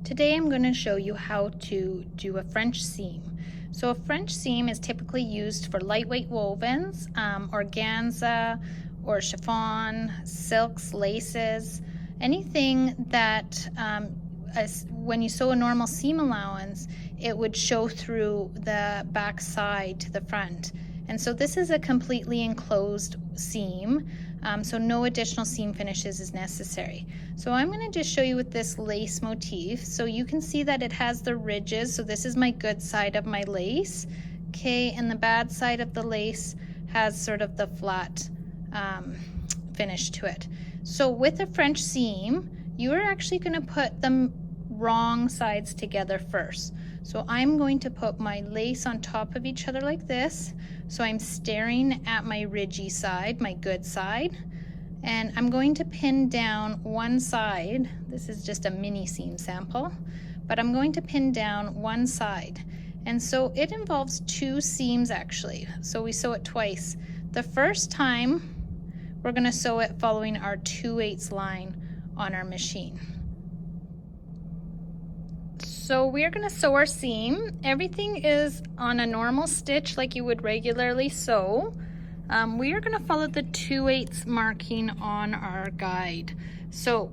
Today I'm going to show you how to do a French seam. So a French seam is typically used for lightweight wovens, organza or chiffon, silks, laces, anything that when you sew a normal seam allowance, it would show through the back side to the front. And so this is a completely enclosed seam, so no additional seam finishes is necessary. So I'm going to just show you with this lace motif. So you can see that it has the ridges. So this is my good side of my lace, okay, and the bad side of the lace has sort of the flat finish to it. So with a French seam, you are actually going to put the wrong sides together first. So I'm going to put my lace on top of each other like this. So I'm staring at my ridgy side, my good side, and I'm going to pin down one side. This is just a mini seam sample, but I'm going to pin down one side. And so it involves two seams actually. So we sew it twice. The first time we're going to sew it following our 2/8 line on our machine. So we are going to sew our seam. Everything is on a normal stitch like you would regularly sew. We are going to follow the 2/8 marking on our guide. So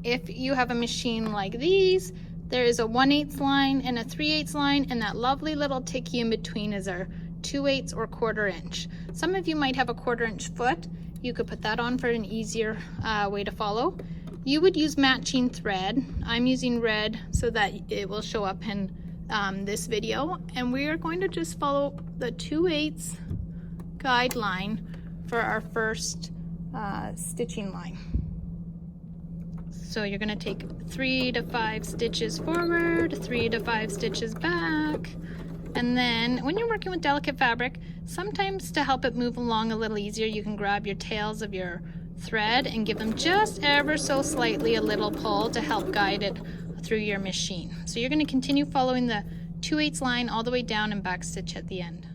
if you have a machine like these, there is a 1/8 line and a 3/8 line, and that lovely little ticky in between is our 2/8 or 1/4 inch. Some of you might have a 1/4 inch foot. You could put that on for an easier way to follow. You would use matching thread. I'm using red so that it will show up in this video. And we are going to just follow the 2/8 guideline for our first stitching line. So you're going to take 3 to 5 stitches forward, 3 to 5 stitches back. And then when you're working with delicate fabric, sometimes to help it move along a little easier, you can grab your tails of your thread and give them just ever so slightly a little pull to help guide it through your machine. So you're going to continue following the 2/8 line all the way down and back stitch at the end.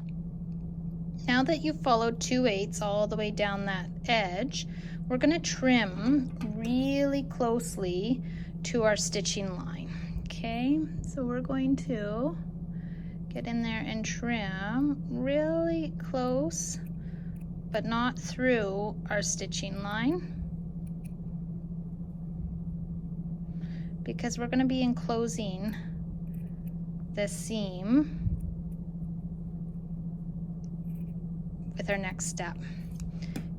Now that you've followed 2/8 all the way down that edge, we're going to trim really closely to our stitching line. Okay, so we're going to get in there and trim really close, but not through our stitching line, because we're going to be enclosing this seam with our next step.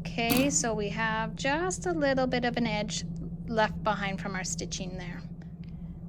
Okay, so we have just a little bit of an edge left behind from our stitching there.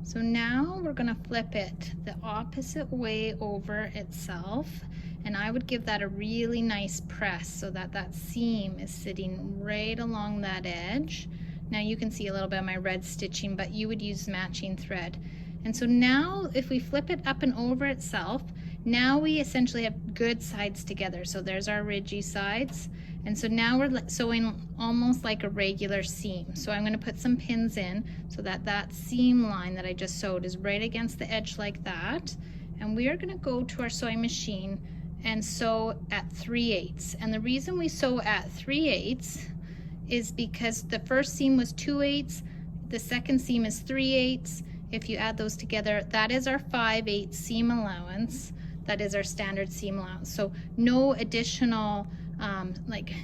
So now we're going to flip it the opposite way over itself, and I would give that a really nice press so that that seam is sitting right along that edge. Now you can see a little bit of my red stitching, but you would use matching thread. And so now if we flip it up and over itself, now we essentially have good sides together. So there's our ridgy sides. And so now we're sewing almost like a regular seam. So I'm going to put some pins in so that that seam line that I just sewed is right against the edge like that. And we are going to go to our sewing machine and sew at 3/8. And the reason we sew at 3/8 is because the first seam was 2/8, the second seam is 3/8. If you add those together, that is our 5/8 seam allowance. That is our standard seam allowance. So no additional like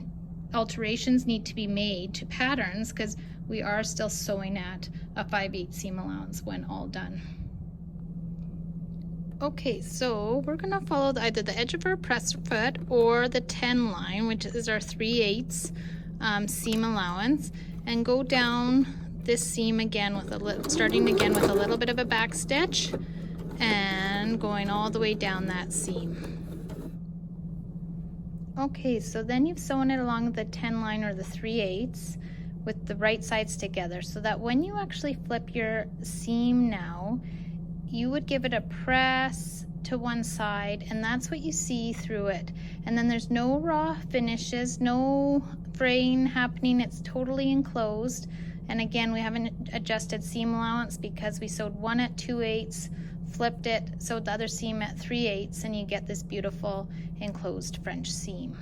alterations need to be made to patterns, because we are still sewing at a 5/8 seam allowance when all done. Okay, so we're going to follow either the edge of our press foot or the 10 line, which is our 3/8 seam allowance, and go down this seam again with starting again with a little bit of a back stitch and going all the way down that seam. Okay, so then you've sewn it along the 10 line or the 3/8 with the right sides together, so that when you actually flip your seam now, you would give it a press to one side, and that's what you see through it. And then there's no raw finishes, no fraying happening, it's totally enclosed. And again, we haven't adjusted seam allowance because we sewed one at 2/8, flipped it, sewed the other seam at 3/8, and you get this beautiful enclosed French seam.